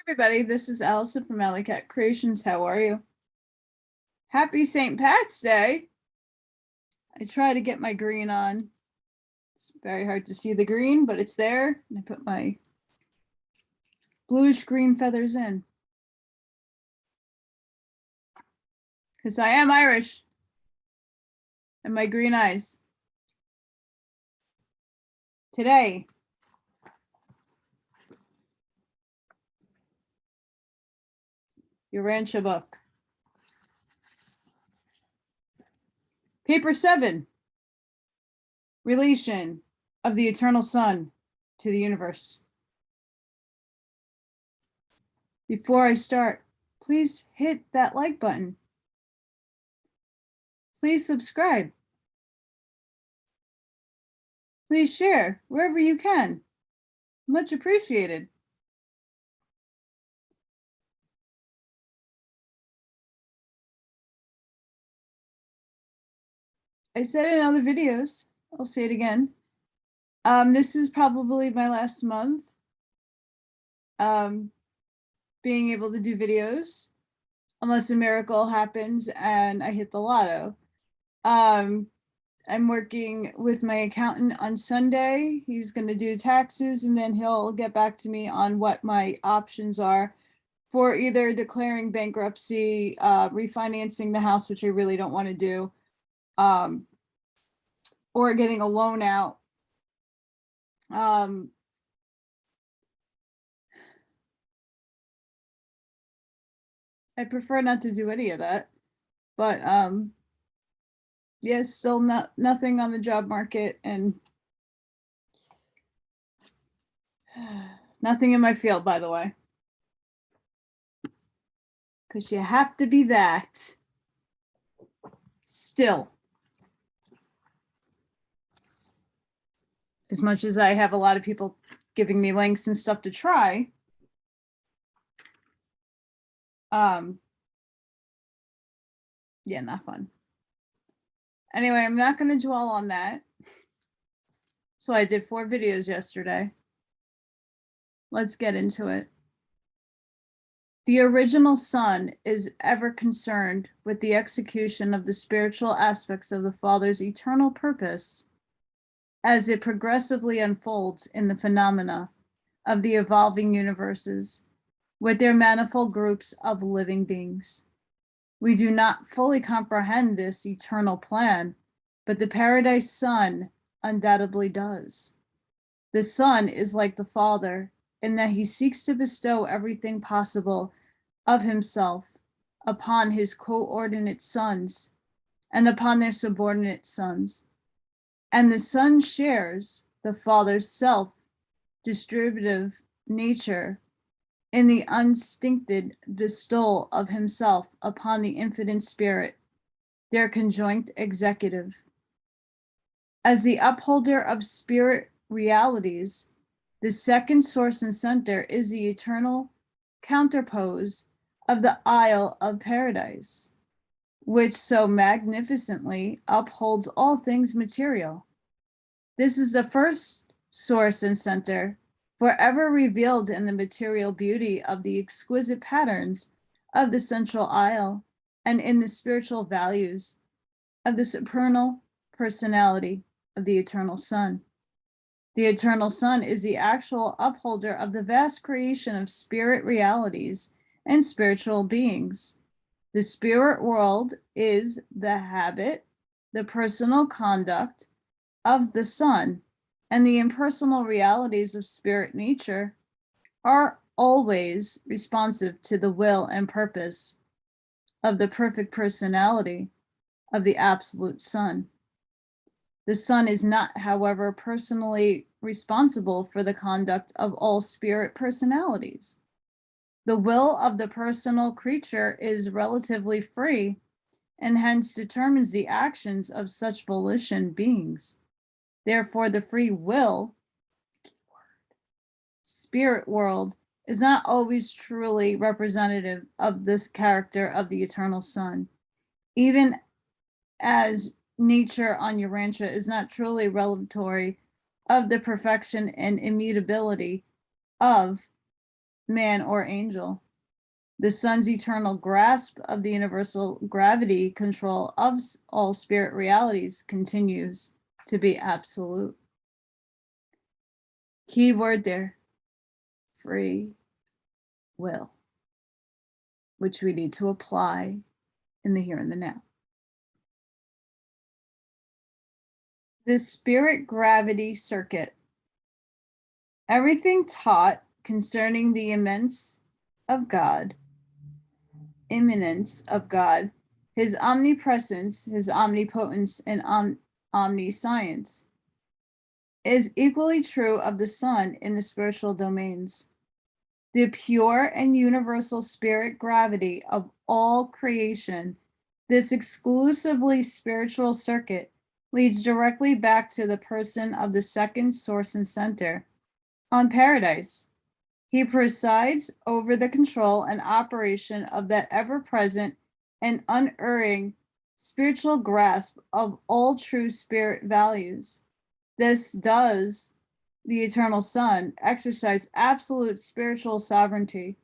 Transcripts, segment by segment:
Everybody, this is Allison from Allykatkreations. How are you? Happy St. Pat's Day. I try to get my green on. It's very hard to see the green, but it's there. And I put my bluish green feathers in. Because I am Irish. And my green eyes. Today, Urantia Book. Paper 7. Relation of the Eternal Son to the universe. Before I start, please hit that like button. Please subscribe. Please share wherever you can. Much appreciated. I said in other videos, I'll say it again. This is probably my last month being able to do videos, unless a miracle happens and I hit the lotto. I'm working with my accountant on Sunday. He's going to do taxes, and then he'll get back to me on what my options are for either declaring bankruptcy, refinancing the house, which I really don't want to do, or getting a loan out. I prefer not to do any of that, but yes, still nothing on the job market, and nothing in my field, by the way, because you have to be that still. As much as I have a lot of people giving me links and stuff to try, yeah, not fun. Anyway, I'm not going to dwell on that. So I did 4 videos yesterday. Let's get into it. The original Son is ever concerned with the execution of the spiritual aspects of the Father's eternal purpose as it progressively unfolds in the phenomena of the evolving universes with their manifold groups of living beings. We do not fully comprehend this eternal plan, but the Paradise Son undoubtedly does. The Son is like the Father in that he seeks to bestow everything possible of himself upon his coordinate sons and upon their subordinate sons. And the Son shares the Father's self-distributive nature in the unstinted bestowal of himself upon the infinite spirit, their conjoint executive. As the upholder of spirit realities, the second source and center is the eternal counterpose of the Isle of Paradise, which so magnificently upholds all things material. This is the first source and center, forever revealed in the material beauty of the exquisite patterns of the central isle and in the spiritual values of the supernal personality of the Eternal Son. The Eternal Son is the actual upholder of the vast creation of spirit realities and spiritual beings. The spirit world is the habit, the personal conduct of the Son, and the impersonal realities of spirit nature are always responsive to the will and purpose of the perfect personality of the absolute Son. The Son is not, however, personally responsible for the conduct of all spirit personalities. The will of the personal creature is relatively free and hence determines the actions of such volition beings. Therefore, the free will spirit world is not always truly representative of this character of the Eternal Son, even as nature on Urantia is not truly revelatory of the perfection and immutability of man, or angel. The sun's eternal grasp of the universal gravity control of all spirit realities continues to be absolute. Key word there, free will, which we need to apply in the here and the now. The spirit gravity circuit. Everything taught concerning the immanence of God, his omnipresence, his omnipotence, and omniscience is equally true of the sun in the spiritual domains. The pure and universal spirit gravity of all creation, this exclusively spiritual circuit, leads directly back to the person of the second source and center on paradise. He presides over the control and operation of that ever-present and unerring spiritual grasp of all true spirit values. This does the eternal Son exercise absolute spiritual sovereignty.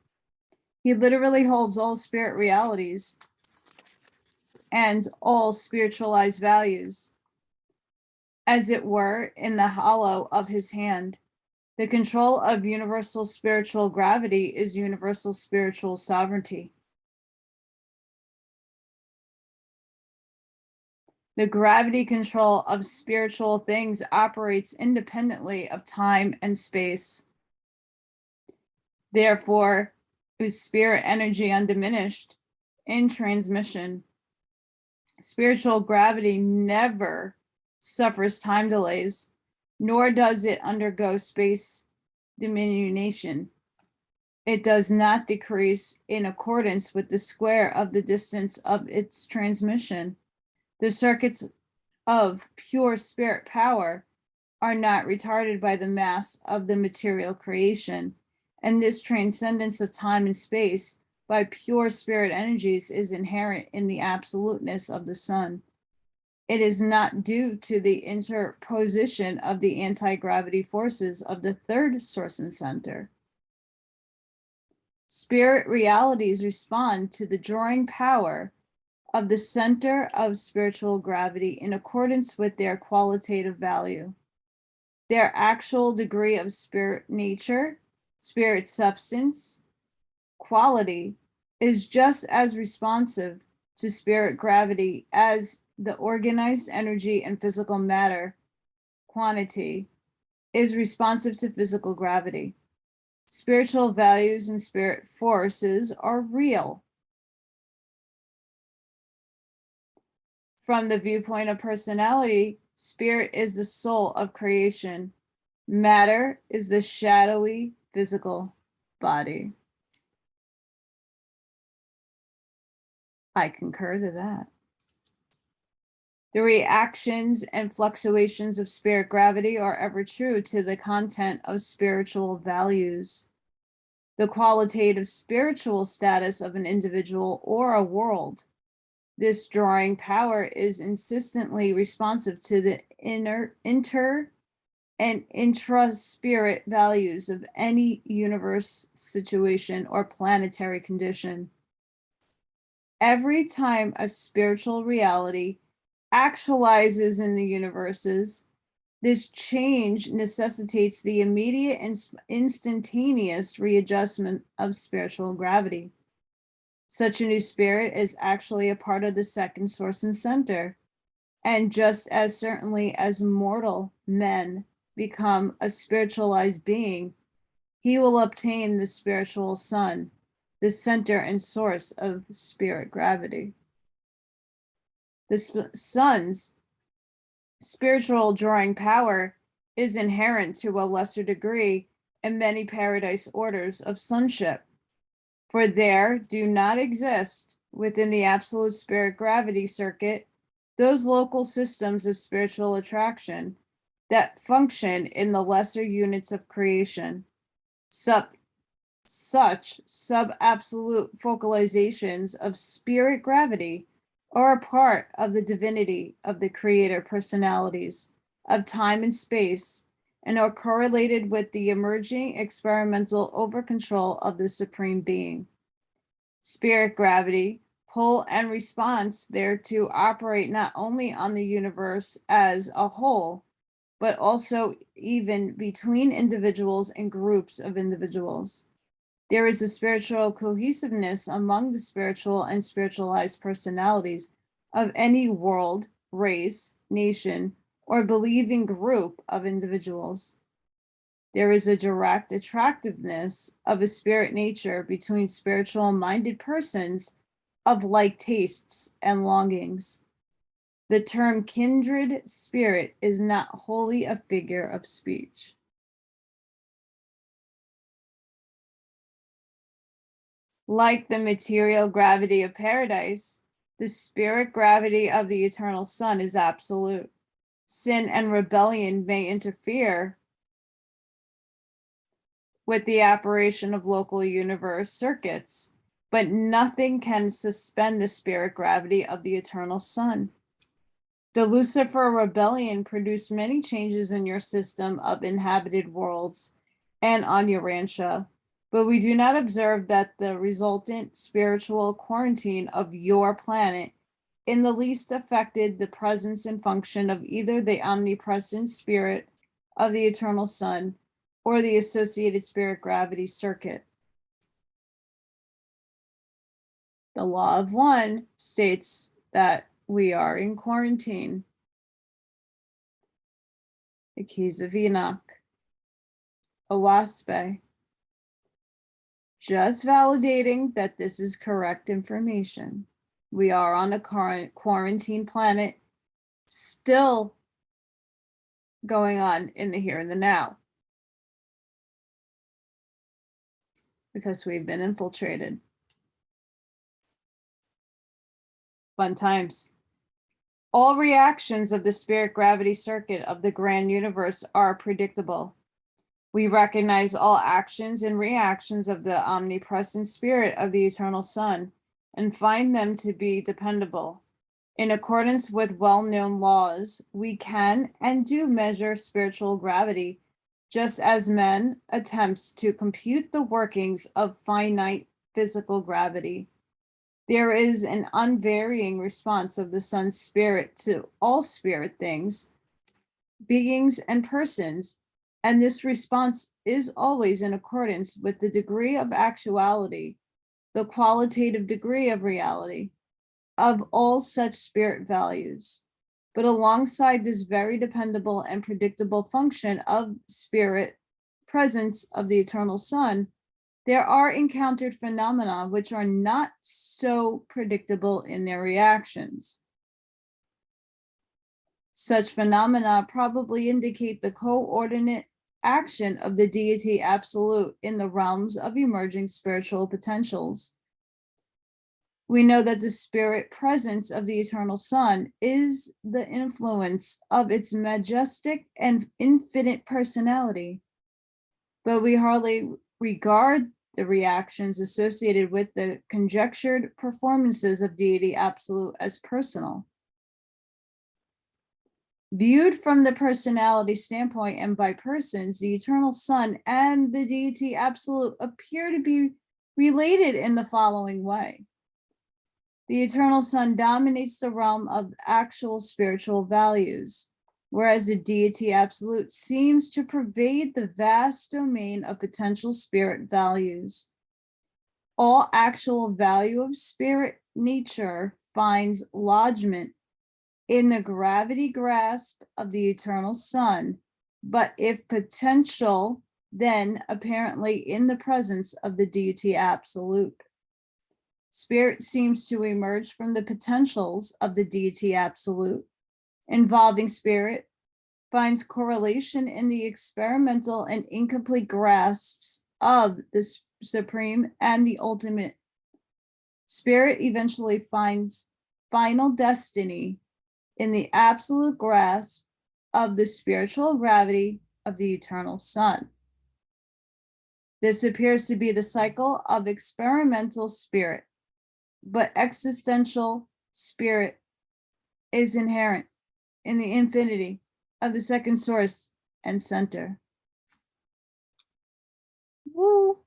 He literally holds all spirit realities and all spiritualized values, as it were, in the hollow of his hand. The control of universal spiritual gravity is universal spiritual sovereignty. The gravity control of spiritual things operates independently of time and space. Therefore, is spirit energy undiminished in transmission. Spiritual gravity never suffers time delays, nor does it undergo space diminution. It does not decrease in accordance with the square of the distance of its transmission. The circuits of pure spirit power are not retarded by the mass of the material creation, and this transcendence of time and space by pure spirit energies is inherent in the absoluteness of the sun. It is not due to the interposition of the anti-gravity forces of the third source and center. Spirit realities respond to the drawing power of the center of spiritual gravity in accordance with their qualitative value. Their actual degree of spirit nature, spirit substance, quality is just as responsive to spirit gravity as the organized energy and physical matter quantity is responsive to physical gravity. Spiritual values and spirit forces are real. From the viewpoint of personality, spirit is the soul of creation. Matter is the shadowy physical body. I concur to that. The reactions and fluctuations of spirit gravity are ever true to the content of spiritual values. The qualitative spiritual status of an individual or a world. This drawing power is insistently responsive to the inter and intra-spirit values of any universe, situation, or planetary condition. Every time a spiritual reality actualizes in the universes, this change necessitates the immediate and instantaneous readjustment of spiritual gravity. Such a new spirit is actually a part of the second source and center, and just as certainly as mortal men become a spiritualized being, he will obtain the spiritual sun, the center and source of spirit gravity. The sun's spiritual drawing power is inherent to a lesser degree in many paradise orders of sonship, for there do not exist within the absolute spirit gravity circuit those local systems of spiritual attraction that function in the lesser units of creation. Such sub-absolute focalizations of spirit gravity are a part of the divinity of the creator personalities of time and space, and are correlated with the emerging experimental over-control of the Supreme Being. Spirit gravity, pull, and response thereto operate not only on the universe as a whole, but also even between individuals and groups of individuals. There is a spiritual cohesiveness among the spiritual and spiritualized personalities of any world, race, nation, or believing group of individuals. There is a direct attractiveness of a spirit nature between spiritual-minded persons of like tastes and longings. The term kindred spirit is not wholly a figure of speech. Like the material gravity of paradise, the spirit gravity of the eternal Son is absolute. Sin and rebellion may interfere with the operation of local universe circuits, but nothing can suspend the spirit gravity of the eternal Son. The Lucifer rebellion produced many changes in your system of inhabited worlds and on Urantia, but we do not observe that the resultant spiritual quarantine of your planet in the least affected the presence and function of either the omnipresent spirit of the eternal Son or the associated spirit gravity circuit. The law of one states that we are in quarantine. The keys of Enoch. Owaspe. Just validating that this is correct information. We are on a current quarantine planet, still going on in the here and the now, because we've been infiltrated. Fun times. All reactions of the spirit gravity circuit of the grand universe are predictable. We recognize all actions and reactions of the omnipresent spirit of the eternal Son and find them to be dependable. In accordance with well-known laws, we can and do measure spiritual gravity, just as man attempts to compute the workings of finite physical gravity. There is an unvarying response of the Son's spirit to all spirit things, beings, and persons, and this response is always in accordance with the degree of actuality, the qualitative degree of reality, of all such spirit values. But alongside this very dependable and predictable function of spirit presence of the eternal Son, there are encountered phenomena which are not so predictable in their reactions. Such phenomena probably indicate the coordinate action of the deity absolute in the realms of emerging spiritual potentials. We know that the spirit presence of the eternal Son is the influence of its majestic and infinite personality, but we hardly regard the reactions associated with the conjectured performances of deity absolute as personal. Viewed from the personality standpoint and by persons, the eternal Son and the deity absolute appear to be related in the following way. The eternal Son dominates the realm of actual spiritual values, whereas the deity absolute seems to pervade the vast domain of potential spirit values. All actual value of spirit nature finds lodgment in the gravity grasp of the eternal Son, but if potential, then apparently in the presence of the deity absolute. Spirit seems to emerge from the potentials of the deity absolute. Involving spirit finds correlation in the experimental and incomplete grasps of the supreme and the ultimate. Spirit eventually finds final destiny in the absolute grasp of the spiritual gravity of the eternal Son. This appears to be the cycle of experimental spirit, but existential spirit is inherent in the infinity of the second source and center. Woo!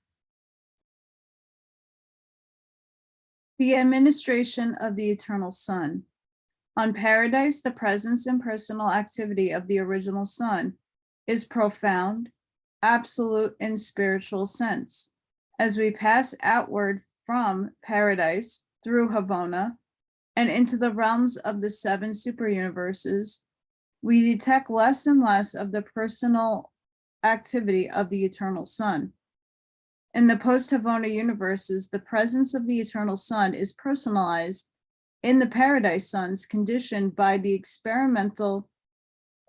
The administration of the eternal Son. On Paradise, the presence and personal activity of the original Son is profound, absolute in spiritual sense. As we pass outward from Paradise through Havona and into the realms of the 7 superuniverses, we detect less and less of the personal activity of the eternal Son. In the post-Havona universes, the presence of the eternal Son is personalized in the Paradise Sons, conditioned by the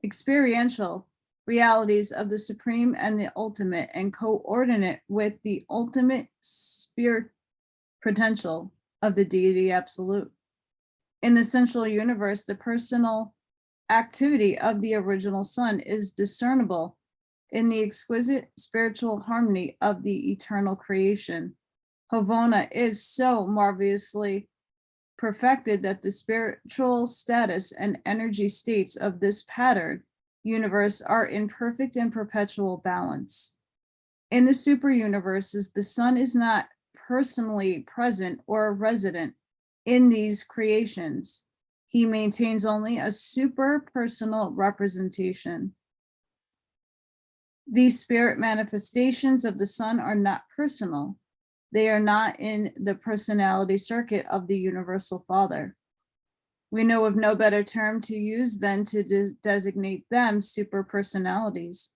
experiential realities of the supreme and the ultimate, and coordinate with the ultimate spirit potential of the deity absolute. In the central universe, the personal activity of the original Son is discernible in the exquisite spiritual harmony of the eternal creation. Havona is so marvelously perfected that the spiritual status and energy states of this patterned universe are in perfect and perpetual balance. In the super universes, the Son is not personally present or resident in these creations. He maintains only a super personal representation. These spirit manifestations of the Son are not personal. They are not in the personality circuit of the Universal Father. We know of no better term to use than to designate them super personalities.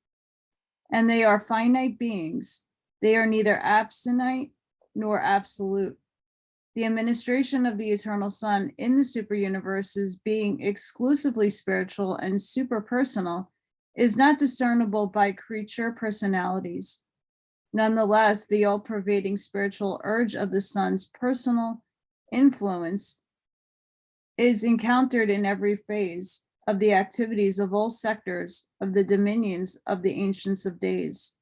And they are finite beings. They are neither absolute nor absolute. The administration of the eternal Son in the super universes, being exclusively spiritual and super personal, is not discernible by creature personalities. Nonetheless, the all-pervading spiritual urge of the Son's personal influence is encountered in every phase of the activities of all sectors of the dominions of the Ancients of Days.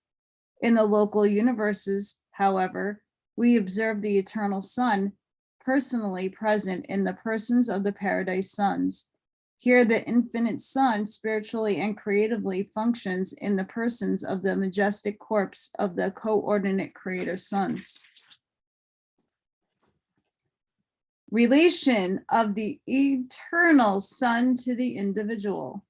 In the local universes, however, we observe the eternal Son personally present in the persons of the Paradise Sons. Here, the infinite Son spiritually and creatively functions in the persons of the majestic corpse of the coordinate Creator Sons. Relation of the eternal Son to the individual.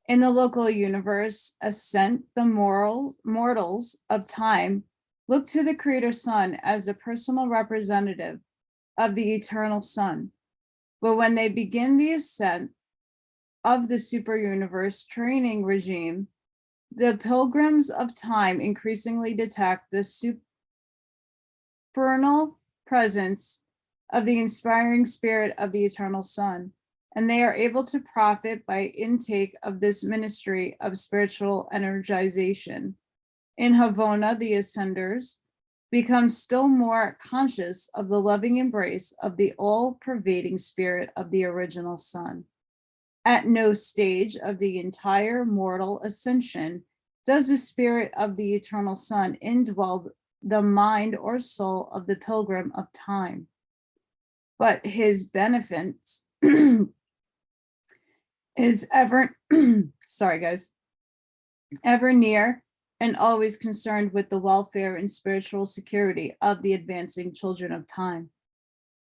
In the local universe, ascent, the mortals of time look to the Creator Son as the personal representative of the eternal Son. But when they begin the ascent of the super universe training regime, the pilgrims of time increasingly detect the supernal presence of the inspiring spirit of the eternal Son, and they are able to profit by intake of this ministry of spiritual energization. In Havona, the ascenders become still more conscious of the loving embrace of the all-pervading spirit of the original Son. At no stage of the entire mortal ascension does the spirit of the eternal Son indwell the mind or soul of the pilgrim of time, but his benefits is ever, ever near and always concerned with the welfare and spiritual security of the advancing children of time.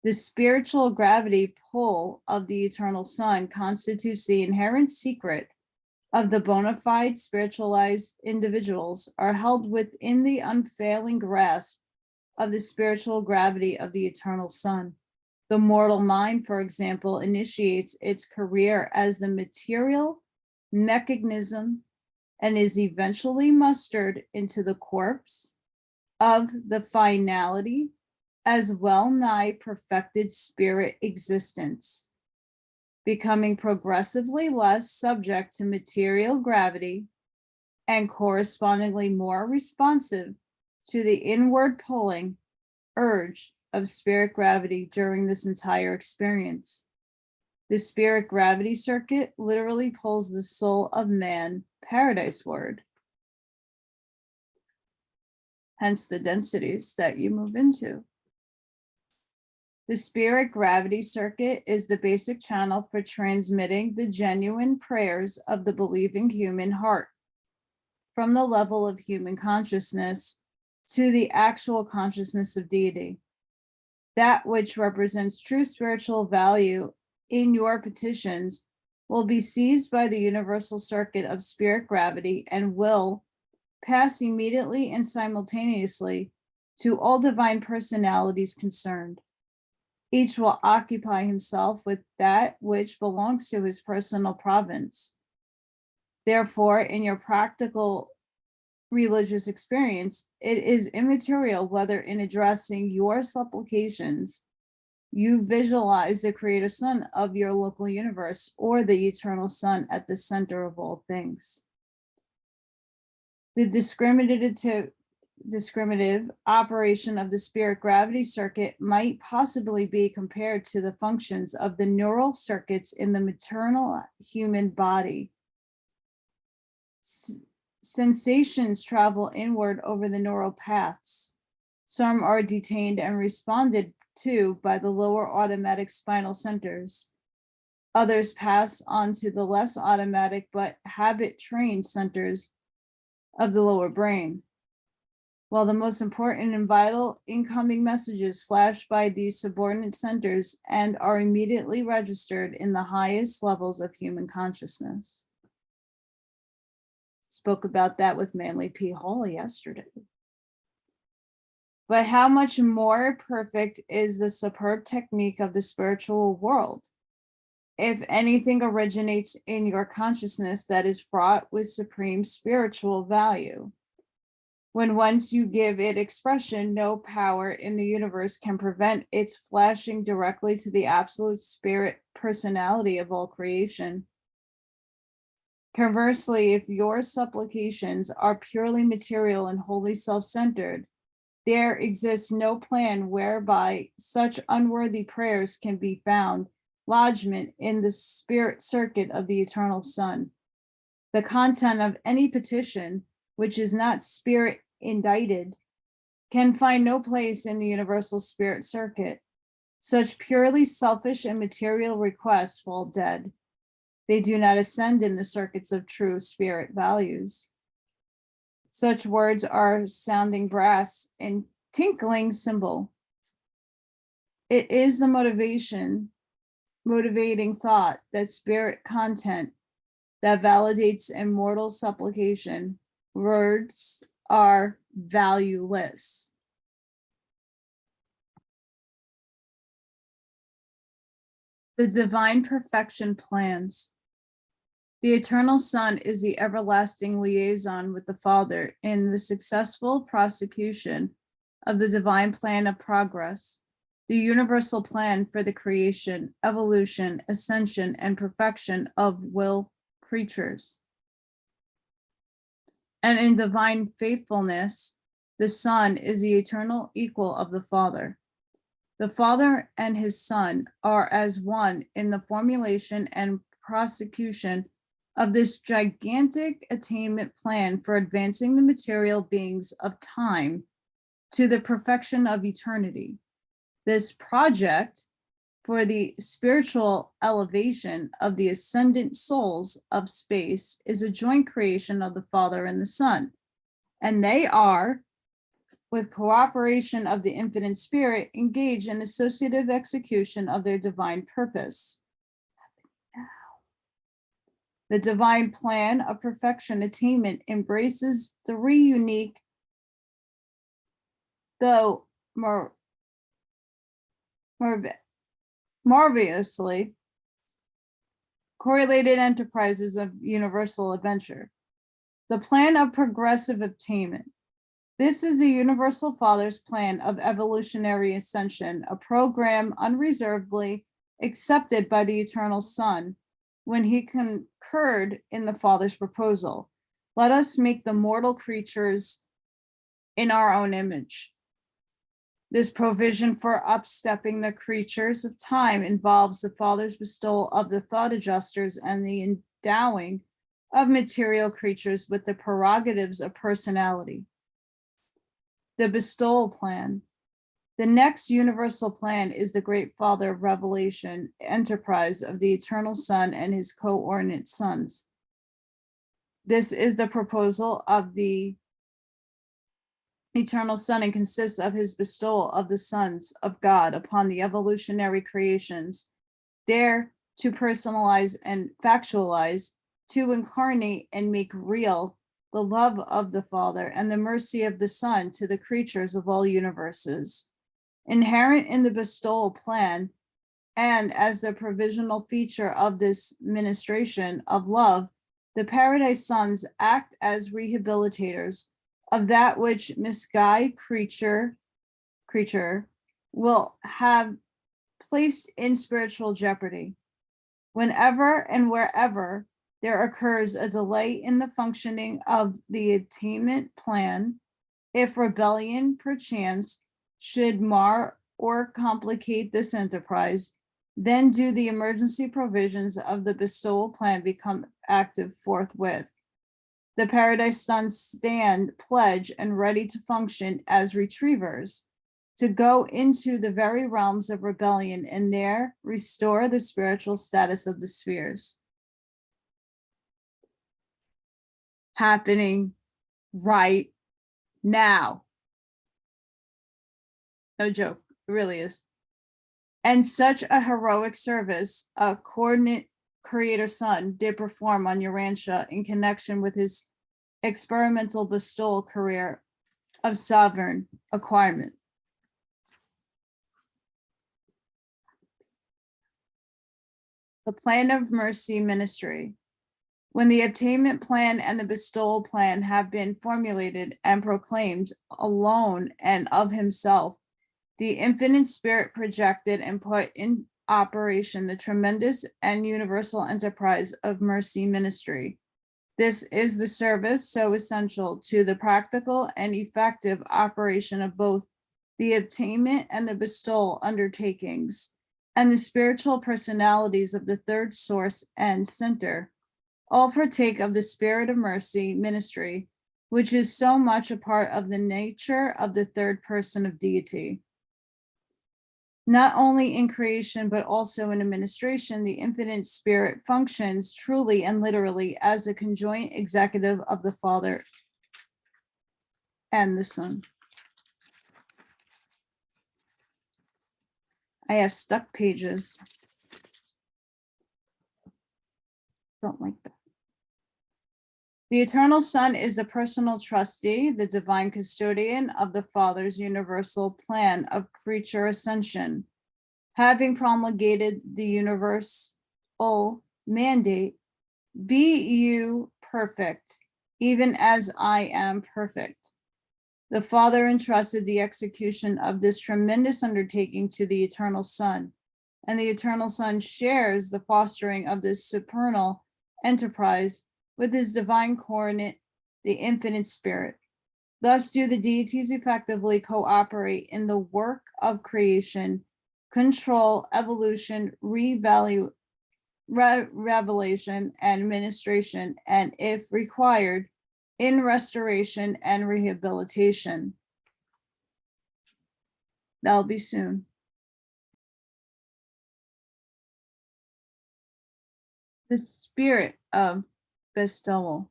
The spiritual gravity pull of the eternal Son constitutes the inherent secret of the bona fide spiritualized individuals are held within the unfailing grasp of the spiritual gravity of the eternal Son. The mortal mind, for example, initiates its career as the material mechanism and is eventually mustered into the corpse of the finality as well-nigh perfected spirit existence, becoming progressively less subject to material gravity and correspondingly more responsive to the inward pulling urge of spirit gravity during this entire experience. The spirit gravity circuit literally pulls the soul of man paradise-ward, hence the densities that you move into. The spirit gravity circuit is the basic channel for transmitting the genuine prayers of the believing human heart from the level of human consciousness to the actual consciousness of deity. That which represents true spiritual value in your petitions will be seized by the universal circuit of spirit gravity and will pass immediately and simultaneously to all divine personalities concerned. Each will occupy himself with that which belongs to his personal province. Therefore, in your practical religious experience, it is immaterial whether in addressing your supplications, you visualize the creator sun of your local universe or the eternal sun at the center of all things. The discriminative operation of the spirit gravity circuit might possibly be compared to the functions of the neural circuits in the maternal human body. Sensations travel inward over the neural paths. Some are detained and responded to by the lower automatic spinal centers. Others pass on to the less automatic but habit-trained centers of the lower brain, while the most important and vital incoming messages flash by these subordinate centers and are immediately registered in the highest levels of human consciousness. Spoke about that with Manly P. Hall yesterday. But how much more perfect is the superb technique of the spiritual world? If anything originates in your consciousness that is fraught with supreme spiritual value, when once you give it expression, no power in the universe can prevent its flashing directly to the absolute spirit personality of all creation. Conversely, if your supplications are purely material and wholly self-centered, there exists no plan whereby such unworthy prayers can be found lodgment in the spirit circuit of the eternal sun. The content of any petition, which is not spirit indicted, can find no place in the universal spirit circuit. Such purely selfish and material requests fall dead. They do not ascend in the circuits of true spirit values. Such words are sounding brass and tinkling cymbal. It is the motivating thought that spirit content that validates immortal supplication. Words are valueless. The divine perfection plans. The eternal Son is the everlasting liaison with the Father in the successful prosecution of the divine plan of progress, the universal plan for the creation, evolution, ascension, and perfection of will creatures. And in divine faithfulness, the Son is the eternal equal of the Father. The Father and his Son are as one in the formulation and prosecution of this gigantic attainment plan for advancing the material beings of time to the perfection of eternity. This project for the spiritual elevation of the ascendant souls of space is a joint creation of the Father and the Son, and they are, with cooperation of the infinite spirit, engaged in associative execution of their divine purpose. The divine plan of perfection attainment embraces three unique, though marvelously correlated enterprises of universal adventure. The plan of progressive attainment. This is the Universal Father's plan of evolutionary ascension, a program unreservedly accepted by the Eternal Son when he concurred in the Father's proposal. Let us make the mortal creatures in our own image. This provision for upstepping the creatures of time involves the Father's bestowal of the thought adjusters and the endowing of material creatures with the prerogatives of personality. The bestowal plan. The next universal plan is the Great Father of Revelation enterprise of the Eternal Son and his coordinate sons. This is the proposal of the Eternal Son and consists of his bestowal of the sons of God upon the evolutionary creations, there to personalize and factualize, to incarnate and make real the love of the Father and the mercy of the Son to the creatures of all universes. Inherent in the bestowal plan, and as the provisional feature of this ministration of love, the Paradise Sons act as rehabilitators of that which misguided creature will have placed in spiritual jeopardy. Whenever and wherever there occurs a delay in the functioning of the attainment plan, if rebellion perchance should mar or complicate this enterprise, then do the emergency provisions of the bestowal plan become active forthwith. The Paradise Sons stand pledged and ready to function as retrievers, to go into the very realms of rebellion and there restore the spiritual status of the spheres. Happening right now. No joke, it really is. And such a heroic service a coordinate creator son did perform on Urantia in connection with his experimental bestowal career of sovereign acquirement. The plan of mercy ministry. When the Obtainment Plan and the Bestowal Plan have been formulated and proclaimed alone and of himself, the infinite spirit projected and put in operation the tremendous and universal enterprise of mercy ministry. This is the service so essential to the practical and effective operation of both the obtainment and the bestowal undertakings, and the spiritual personalities of the third source and center all partake of the spirit of mercy ministry, which is so much a part of the nature of the third person of deity. Not only in creation, but also in administration, the infinite spirit functions truly and literally as a conjoint executive of the Father and the Son. I have stuck pages. Don't like that. The Eternal Son is the personal trustee, the divine custodian of the Father's universal plan of creature ascension. Having promulgated the universal mandate, be you perfect, even as I am perfect. The Father entrusted the execution of this tremendous undertaking to the Eternal Son, and the Eternal Son shares the fostering of this supernal enterprise with his divine coordinate, the infinite spirit. Thus do the deities effectively cooperate in the work of creation, control, evolution, revelation, and administration, and if required, in restoration and rehabilitation. That'll be soon. The spirit of bestowal.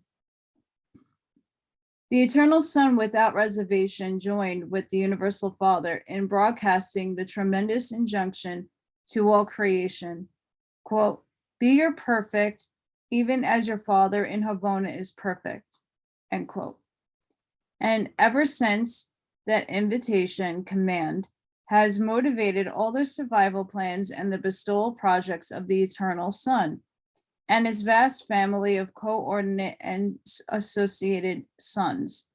The Eternal Son without reservation joined with the Universal Father in broadcasting the tremendous injunction to all creation, quote, be your perfect, even as your Father in Havona is perfect, end quote. And ever since that invitation command has motivated all the survival plans and the bestowal projects of the Eternal Son and his vast family of coordinate and associated sons.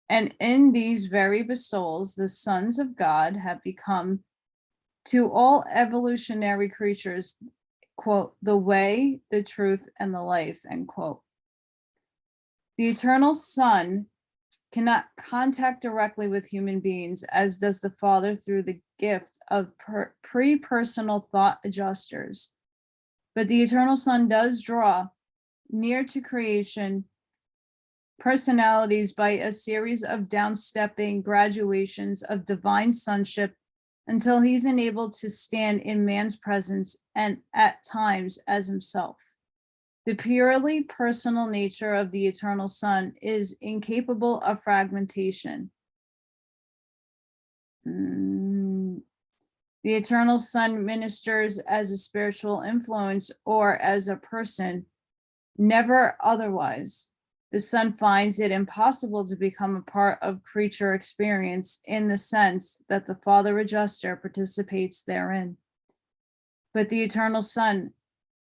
And in these very bestowals, the sons of God have become to all evolutionary creatures, quote, the way, the truth, and the life, end quote. The Eternal Son cannot contact directly with human beings, as does the Father through the gift of pre-personal thought adjusters. But the Eternal Son does draw near to creation personalities by a series of downstepping graduations of divine sonship until he's enabled to stand in man's presence and at times as himself. The purely personal nature of the eternal Son is incapable of fragmentation. The eternal Son ministers as a spiritual influence or as a person, never otherwise. The Son finds it impossible to become a part of creature experience in the sense that the Father Register participates therein. But the eternal Son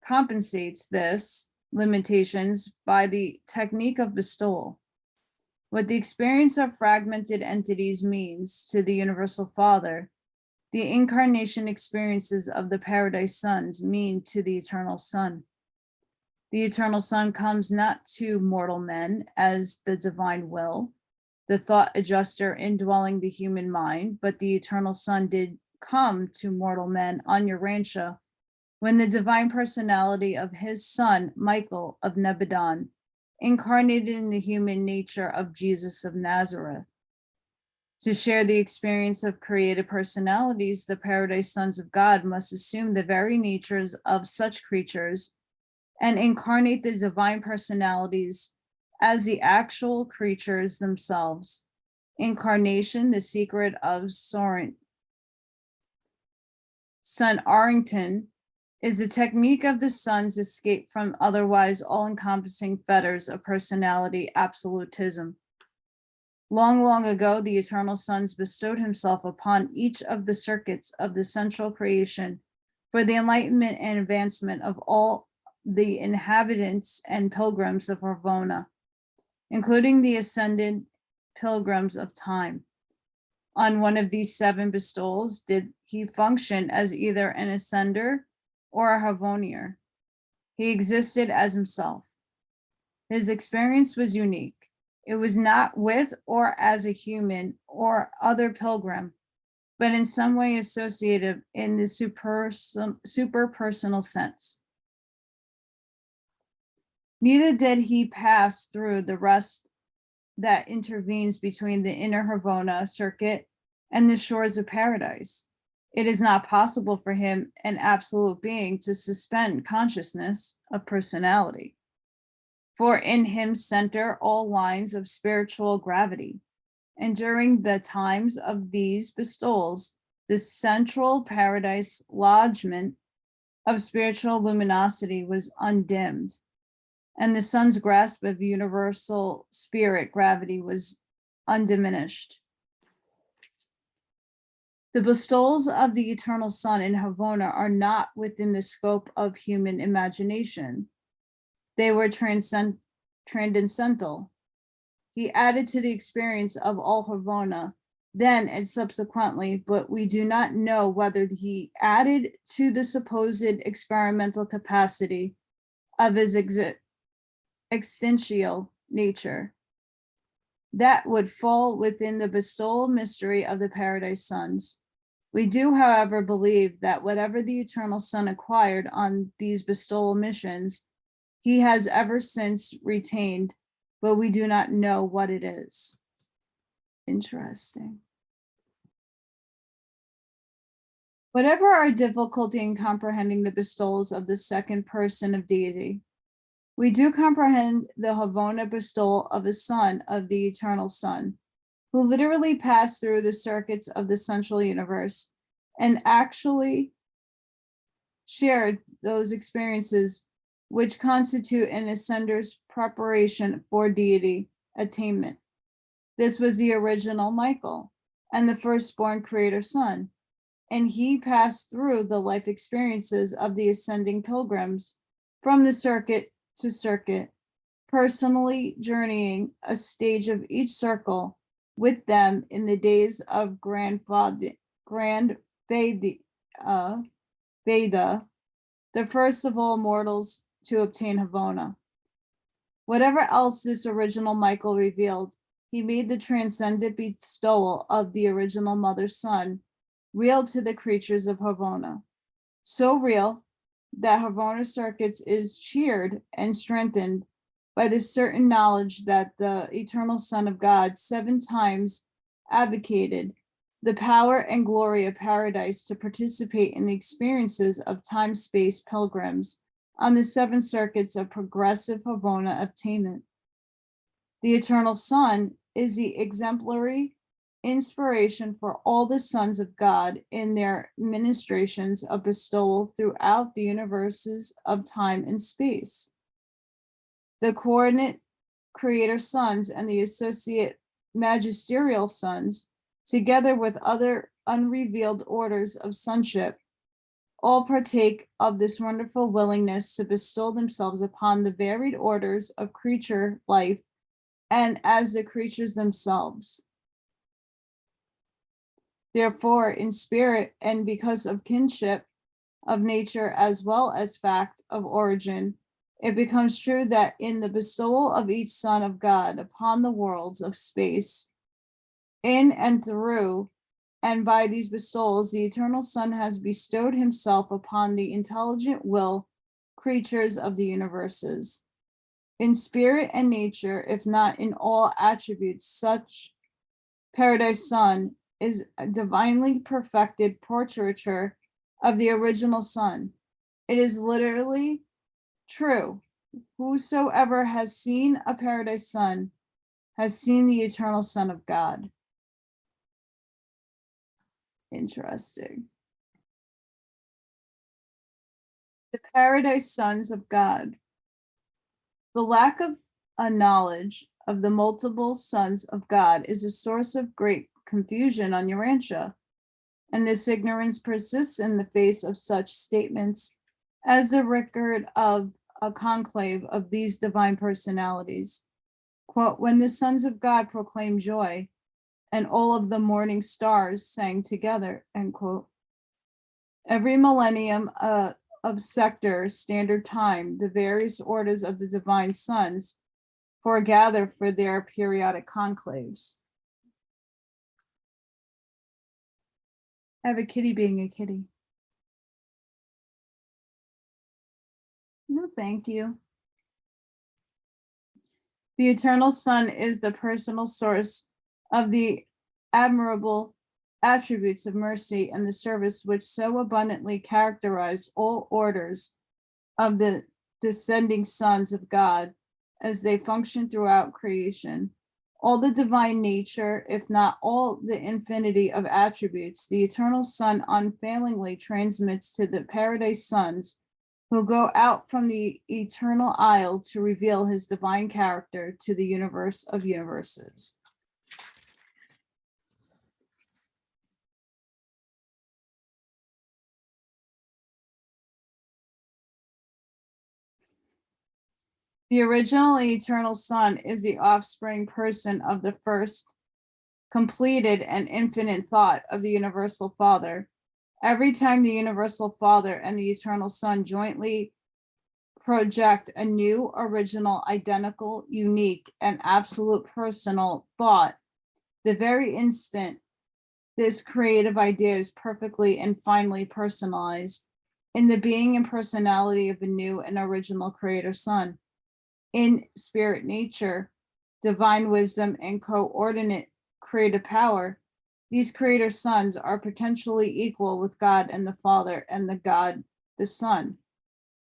compensates this limitations by the technique of bestowal. What the experience of fragmented entities means to the Universal Father, the incarnation experiences of the Paradise Sons mean to the Eternal Son. The Eternal Son comes not to mortal men as the divine will, the thought adjuster indwelling the human mind, but the Eternal Son did come to mortal men on Urantia when the divine personality of his son, Michael of Nebadon, incarnated in the human nature of Jesus of Nazareth. To share the experience of created personalities, the Paradise Sons of God must assume the very natures of such creatures and incarnate the divine personalities as the actual creatures themselves. Incarnation, the secret of Son Arrington, is a technique of the Son's escape from otherwise all-encompassing fetters of personality absolutism. Long, long ago, the Eternal Sons bestowed himself upon each of the circuits of the central creation for the enlightenment and advancement of all the inhabitants and pilgrims of Ravona, including the ascended pilgrims of time. On one of these 7 bestowals did he function as either an ascender or a Havonier. He existed as himself. His experience was unique. It was not with or as a human or other pilgrim, but in some way associated in the super-personal sense. Neither did he pass through the rest that intervenes between the inner Havona circuit and the shores of paradise. It is not possible for him, an absolute being, to suspend consciousness of personality. For in him center all lines of spiritual gravity. And during the times of these bestowals, the central paradise lodgment of spiritual luminosity was undimmed, and the Son's grasp of universal spirit gravity was undiminished. The bestowals of the Eternal Son in Havona are not within the scope of human imagination. They were transcendental. He added to the experience of all Havona, then and subsequently, but we do not know whether he added to the supposed experimental capacity of his existential nature. That would fall within the bestowal mystery of the Paradise Sons. We do, however, believe that whatever the Eternal Son acquired on these bestowal missions, he has ever since retained, but we do not know what it is. Interesting. Whatever our difficulty in comprehending the bestowals of the second person of deity, we do comprehend the Havona bestowal of a son of the Eternal Son, who literally passed through the circuits of the central universe and actually shared those experiences which constitute an ascender's preparation for deity attainment. This was the original Michael and the firstborn creator son, and he passed through the life experiences of the ascending pilgrims from the circuit to circuit, personally journeying a stage of each circle with them in the days of Grand Veda, the first of all mortals to obtain Havona. Whatever else this original Michael revealed, he made the transcendent bestowal of the original mother's son real to the creatures of Havona. So real that Havona circuits is cheered and strengthened by the certain knowledge that the Eternal Son of God 7 times advocated the power and glory of paradise to participate in the experiences of time-space pilgrims on the 7 circuits of progressive Havona Obtainment. The Eternal Son is the exemplary inspiration for all the sons of God in their ministrations of bestowal throughout the universes of time and space. The coordinate creator sons and the associate magisterial sons, together with other unrevealed orders of sonship, all partake of this wonderful willingness to bestow themselves upon the varied orders of creature life and as the creatures themselves. Therefore, in spirit and because of kinship of nature as well as fact of origin, it becomes true that in the bestowal of each Son of God upon the worlds of space, in and through and by these bestowals, the Eternal Son has bestowed himself upon the intelligent will creatures of the universes. In spirit and nature, if not in all attributes, such Paradise Son is a divinely perfected portraiture of the original Son. It is literally true. Whosoever has seen a Paradise Son has seen the Eternal Son of God. Interesting. The Paradise Sons of God. The lack of a knowledge of the multiple sons of God is a source of great confusion on Urantia, and this ignorance persists in the face of such statements as the record of a conclave of these divine personalities. Quote, when the sons of God proclaimed joy, and all of the morning stars sang together, end quote. Every millennium of sector standard time, the various orders of the divine sons foregather for their periodic conclaves. I have a kitty being a kitty. No, thank you. The Eternal Son is the personal source of the admirable attributes of mercy and the service which so abundantly characterize all orders of the descending sons of God as they function throughout creation. All the divine nature, if not all the infinity of attributes, the Eternal Son unfailingly transmits to the Paradise Sons who go out from the eternal isle to reveal his divine character to the universe of universes. The original Eternal Son is the offspring person of the first completed and infinite thought of the Universal Father. Every time the Universal Father and the Eternal Son jointly project a new, original, identical, unique, and absolute personal thought, the very instant this creative idea is perfectly and finally personalized in the being and personality of a new and original Creator Son. In spirit nature, divine wisdom, and coordinate creative power, these creator sons are potentially equal with God and the Father and the God, the Son.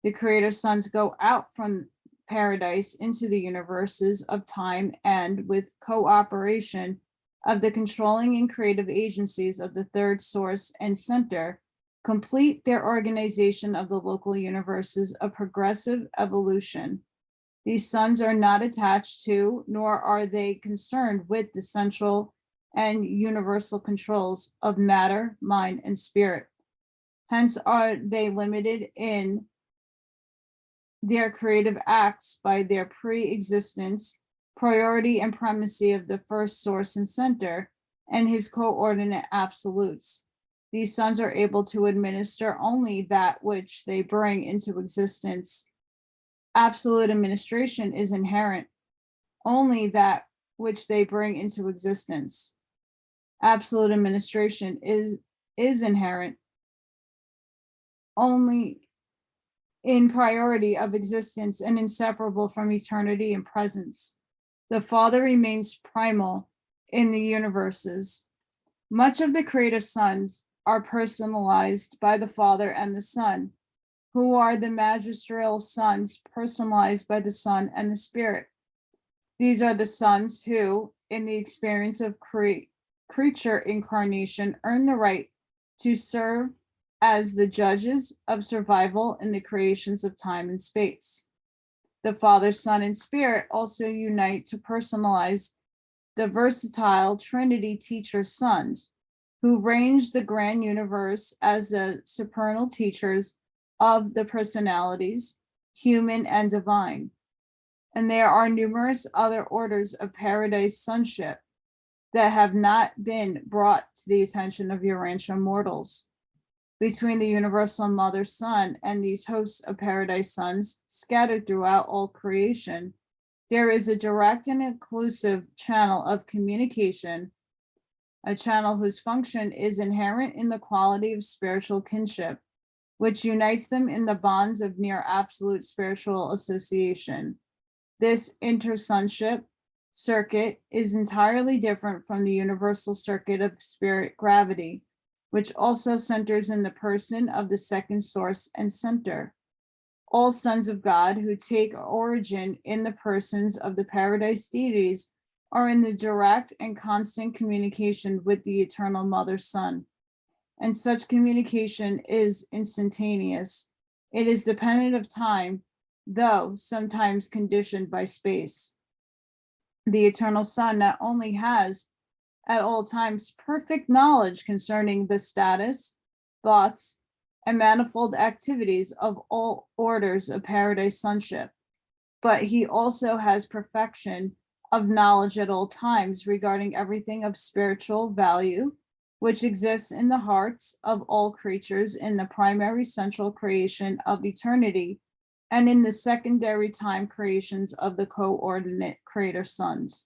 The creator sons go out from paradise into the universes of time and with cooperation of the controlling and creative agencies of the third source and center, complete their organization of the local universes of progressive evolution. These sons are not attached to, nor are they concerned with the central and universal controls of matter, mind, and spirit. Hence are they limited in their creative acts by their pre-existence, priority, and primacy of the first source and center, and his coordinate absolutes. These sons are able to administer only that which they bring into existence. Absolute administration is inherent, only that which they bring into existence. Absolute administration is inherent, only in priority of existence and inseparable from eternity and presence. The Father remains primal in the universes. Much of the creative sons are personalized by the Father and the Son, who are the magisterial sons personalized by the Son and the Spirit. These are the sons who, in the experience of creature incarnation, earn the right to serve as the judges of survival in the creations of time and space. The Father, Son, and Spirit also unite to personalize the versatile Trinity teacher sons, who range the grand universe as the supernal teachers of the personalities, human and divine. And there are numerous other orders of paradise sonship that have not been brought to the attention of Urantia mortals. Between the universal mother son and these hosts of paradise sons scattered throughout all creation, there is a direct and inclusive channel of communication, a channel whose function is inherent in the quality of spiritual kinship, which unites them in the bonds of near absolute spiritual association. This intersonship circuit is entirely different from the universal circuit of spirit gravity, which also centers in the person of the second source and center. All sons of God who take origin in the persons of the paradise deities are in the direct and constant communication with the eternal mother son. And such communication is instantaneous. It is dependent of time, though sometimes conditioned by space. The eternal Son not only has at all times perfect knowledge concerning the status, thoughts, and manifold activities of all orders of paradise sonship, but he also has perfection of knowledge at all times regarding everything of spiritual value, which exists in the hearts of all creatures in the primary central creation of eternity and in the secondary time creations of the coordinate creator sons.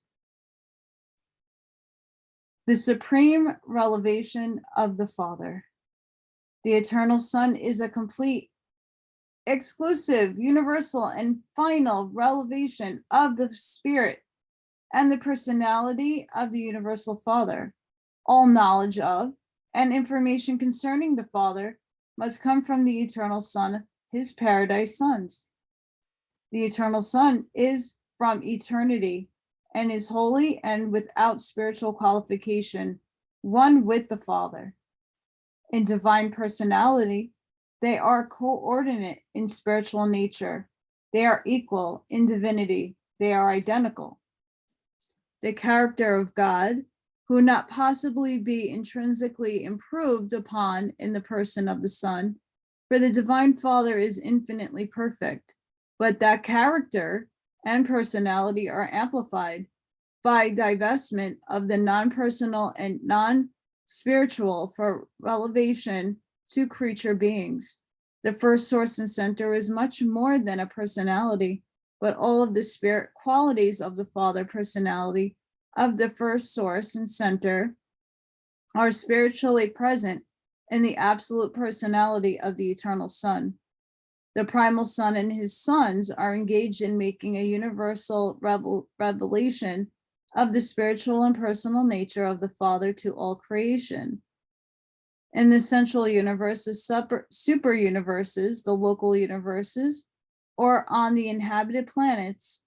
The supreme revelation of the Father. The eternal Son is a complete, exclusive, universal, and final revelation of the Spirit and the personality of the universal Father. All knowledge of and information concerning the Father must come from the eternal Son, his paradise sons. The eternal Son is from eternity and is holy and without spiritual qualification, one with the Father. In divine personality, they are coordinate in spiritual nature. They are equal in divinity. They are identical. The character of God, who not possibly be intrinsically improved upon in the person of the Son, for the divine Father is infinitely perfect, but that character and personality are amplified by divestment of the non-personal and non-spiritual for revelation to creature beings. The first source and center is much more than a personality, but all of the spirit qualities of the Father personality of the first source and center are spiritually present in the absolute personality of the eternal Son. The primal Son and his sons are engaged in making a universal revelation of the spiritual and personal nature of the Father to all creation. In the central universe, the super universes, the local universes, or on the inhabited planets,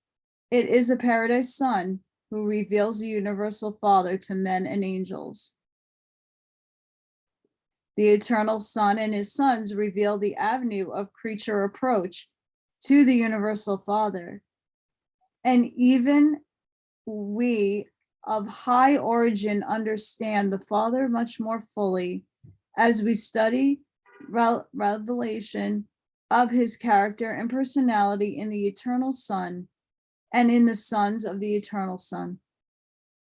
it is a paradise Son who reveals the universal Father to men and angels. The eternal Son and his sons reveal the avenue of creature approach to the universal Father. And even we of high origin understand the Father much more fully as we study revelation of his character and personality in the eternal Son and in the sons of the eternal Son.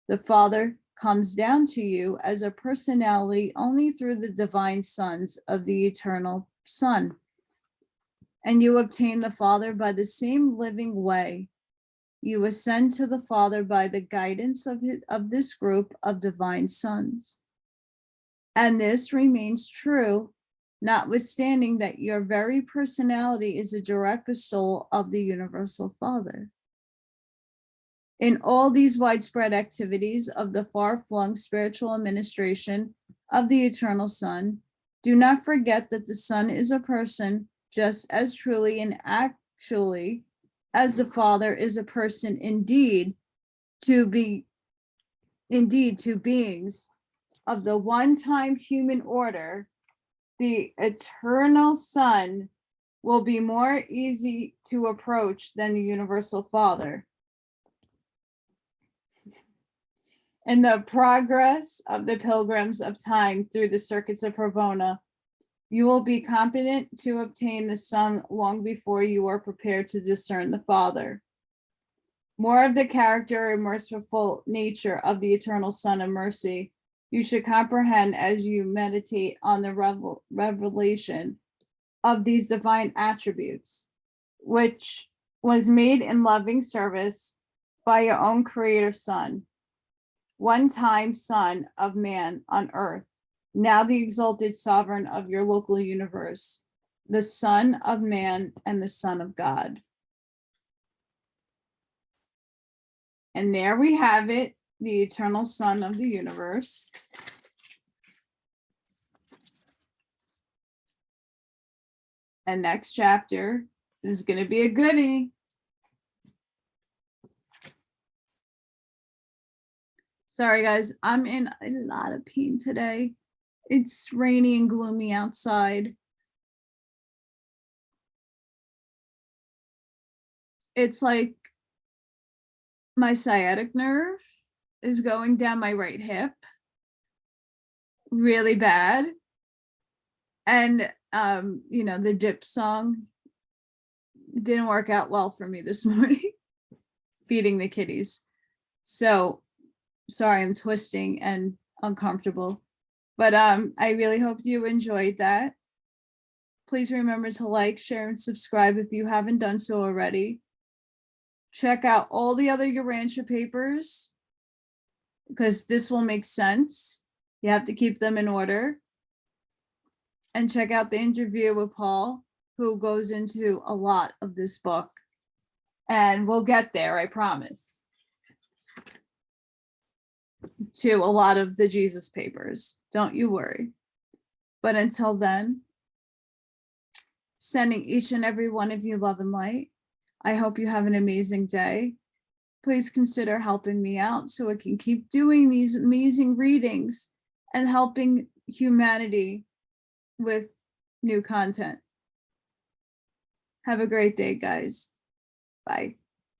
The Father comes down to you as a personality only through the divine sons of the eternal Son. And you obtain the Father by the same living way. You ascend to the Father by the guidance of this group of divine sons. And this remains true, notwithstanding that your very personality is a direct bestowal of the universal Father. In all these widespread activities of the far-flung spiritual administration of the Eternal Son, do not forget that the Son is a person just as truly and actually as the Father is a person indeed to beings of the one-time human order. The Eternal Son will be more easy to approach than the Universal Father. In the progress of the pilgrims of time through the circuits of Pravona, you will be competent to obtain the Son long before you are prepared to discern the Father. More of the character and merciful nature of the Eternal Son of Mercy you should comprehend as you meditate on the revelation of these divine attributes, which was made in loving service by your own Creator Son, one-time Son of Man on earth, now the exalted sovereign of your local universe, the Son of Man and the Son of God. And there we have it, the Eternal Son of the universe. And next chapter is going to be a goodie. Sorry, guys, I'm in a lot of pain today. It's rainy and gloomy outside. It's like my sciatic nerve is going down my right hip really bad. And, the dip song didn't work out well for me this morning, feeding the kitties. So sorry, I'm twisting and uncomfortable. But I really hope you enjoyed that. Please remember to like, share, and subscribe if you haven't done so already. Check out all the other Urantia papers, because this will make sense. You have to keep them in order. And check out the interview with Paul, who goes into a lot of this book. And we'll get there, I promise, to a lot of the Jesus papers. Don't you worry. But until then, sending each and every one of you love and light. I hope you have an amazing day. Please consider helping me out so I can keep doing these amazing readings and helping humanity with new content. Have a great day, guys. Bye.